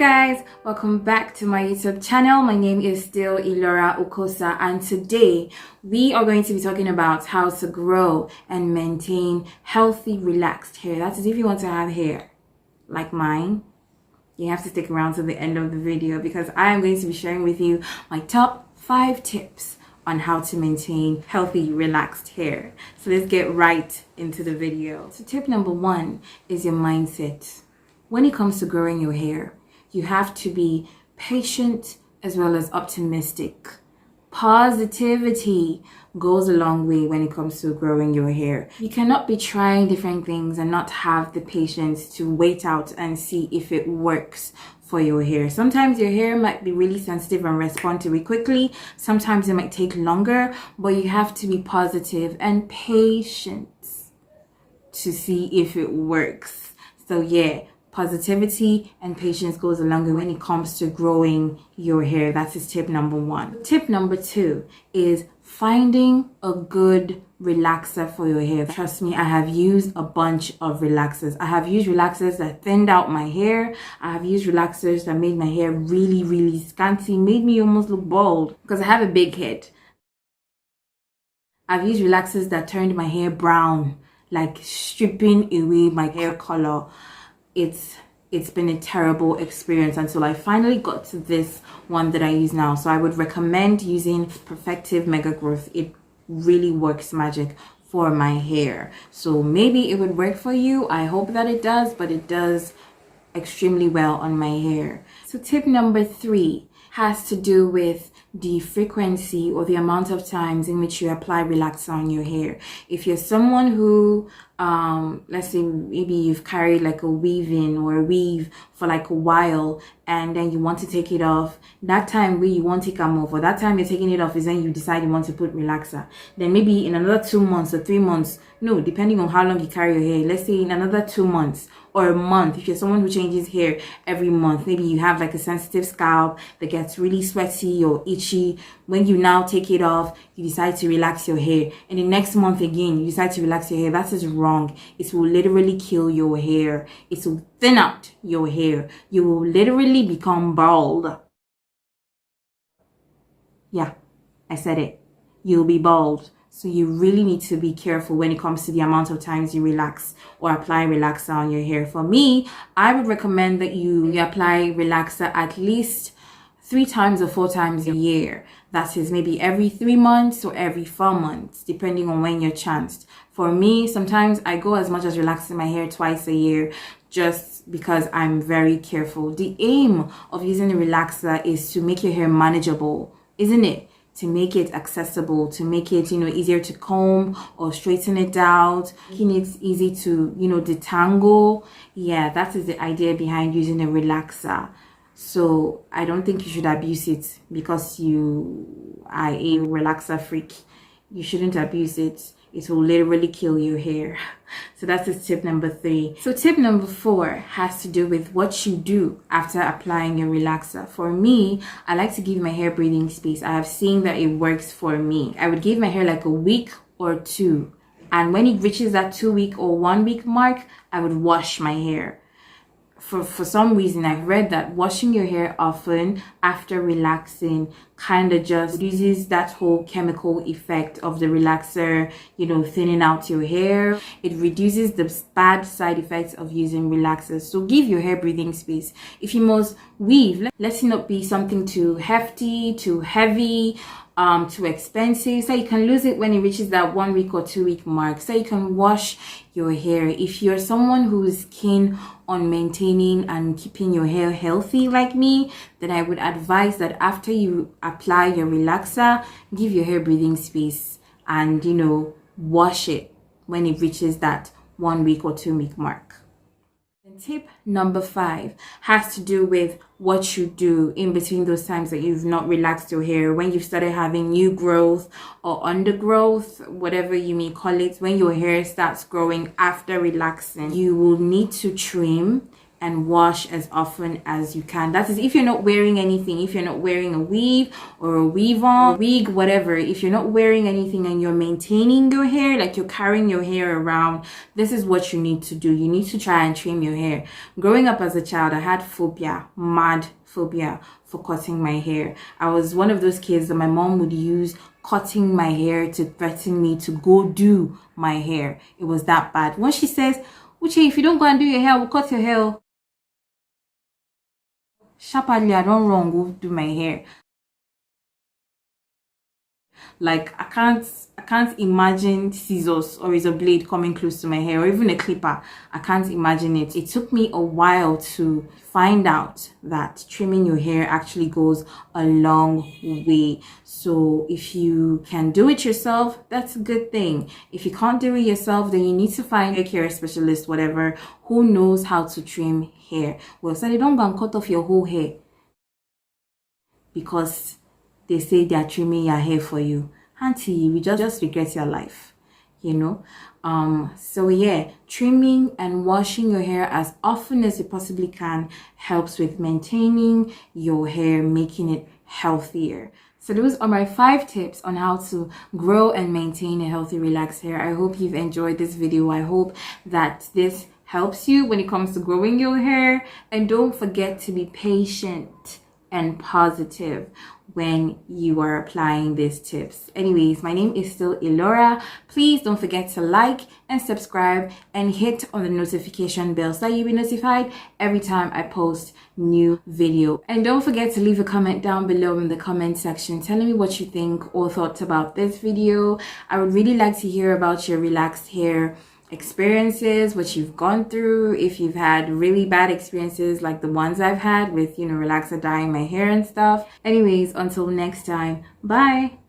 guys, welcome back to my YouTube channel. My name is still Ilora Okosa, and today we are going to be talking about how to grow and maintain healthy, relaxed hair. That is, if you want to have hair like mine, you have to stick around to the end of the video because I am going to be sharing with you my top 5 tips on how to maintain healthy, relaxed hair. So let's get right into the video. So tip number 1 is your mindset. When it comes to growing your hair, you have to be patient as well as optimistic. Positivity goes a long way when it comes to growing your hair. You cannot be trying different things and not have the patience to wait out and see if it works for your hair. Sometimes your hair might be really sensitive and respond to it quickly. Sometimes it might take longer, but you have to be positive and patient to see if it works. So yeah, positivity and patience goes a long way when it comes to growing your hair. That is tip number 1. Tip number 2 is finding a good relaxer for your hair. Trust me, I have used a bunch of relaxers. I have used relaxers that thinned out my hair. I have used relaxers that made my hair really scanty, made me almost look bald because I have a big head. I've used relaxers that turned my hair brown, like stripping away my hair color. It's been a terrible experience until I finally got to this one that I use now. So I would recommend using Perfective Mega Growth. It really works magic for my hair. So maybe it would work for you. I hope that it does, but it does extremely well on my hair. So tip number 3 has to do with the frequency or the amount of times in which you apply relaxer on your hair. If you're someone who let's say maybe you've carried like a weave-in or a weave for like a while and then you want to take it off, that time where you won't take them off, or that time you're taking it off is when you decide you want to put relaxer. Then maybe in another 2 months or 3 months, no, depending on how long you carry your hair, let's say in another 2 months or a month, if you're someone who changes hair every month, maybe you have like a sensitive scalp that gets really sweaty or itchy. When you now take it off, you decide to relax your hair, and the next month again you decide to relax your hair. That is wrong. It will literally kill your hair. It will thin out your hair. You will literally become bald. Yeah, I said it. You'll be bald. So you really need to be careful when it comes to the amount of times you relax or apply relaxer on your hair. For me, I would recommend that you apply relaxer at least 3 times or 4 times a year. That is maybe every 3 months or every 4 months, depending on when you're chanced. For me, sometimes I go as much as relaxing my hair twice a year just because I'm very careful. The aim of using a relaxer is to make your hair manageable, isn't it? To make it accessible, to make it, easier to comb or straighten it out, making it easy to, detangle. Yeah, that is the idea behind using a relaxer. So I don't think you should abuse it because you are a relaxer freak. You shouldn't abuse it. It will literally kill your hair. So that's tip number 3. So tip number 4 has to do with what you do after applying your relaxer. For me, I like to give my hair breathing space. I have seen that it works for me. I would give my hair like a week or 2. And when it reaches that 2-week or 1-week mark, I would wash my hair. For some reason, I've read that washing your hair often after relaxing kind of just reduces that whole chemical effect of the relaxer, thinning out your hair. It reduces the bad side effects of using relaxers. So give your hair breathing space. If you must weave, let it not be something too hefty, too heavy, too expensive, so you can lose it when it reaches that 1-week or 2-week mark, so you can wash your hair. If you're someone who is keen on maintaining and keeping your hair healthy like me, then I would advise that after you apply your relaxer, give your hair breathing space and wash it when it reaches that 1-week or 2-week mark. And tip number 5 has to do with what you do in between those times that you've not relaxed your hair, when you've started having new growth or undergrowth, whatever you may call it. When your hair starts growing after relaxing, you will need to trim and wash as often as you can. That is if you're not wearing anything, if you're not wearing a weave or a weave-on, wig, whatever. If you're not wearing anything and you're maintaining your hair, like you're carrying your hair around, this is what you need to do. You need to try and trim your hair. Growing up as a child, I had phobia, mad phobia for cutting my hair. I was one of those kids that my mom would use cutting my hair to threaten me to go do my hair. It was that bad. When she says, Uche, if you don't go and do your hair, we'll cut your hair. Sharply, I don't run, go do my hair. Like I can't imagine scissors or razor blade coming close to my hair, or even a clipper. I can't imagine it. It took me a while to find out that trimming your hair actually goes a long way. So if you can do it yourself, that's a good thing. If you can't do it yourself, then you need to find a hair specialist, whatever, who knows how to trim hair. Well, so they don't go and cut off your whole hair because they say they are trimming your hair for you. Auntie, you just regret your life, you know. So yeah, trimming and washing your hair as often as you possibly can helps with maintaining your hair, making it healthier. So those are my 5 tips on how to grow and maintain a healthy, relaxed hair. I hope you've enjoyed this video. I hope that this helps you when it comes to growing your hair. And don't forget to be patient and positive when you are applying these tips. Anyways, my name is still Elora. Please don't forget to like and subscribe and hit on the notification bell so that you'll be notified every time I post new video. And don't forget to leave a comment down below in the comment section telling me what you think or thoughts about this video. I would really like to hear about your relaxed hair experiences, what you've gone through, if you've had really bad experiences like the ones I've had with, relaxer dyeing my hair and stuff. Anyways, until next time, bye.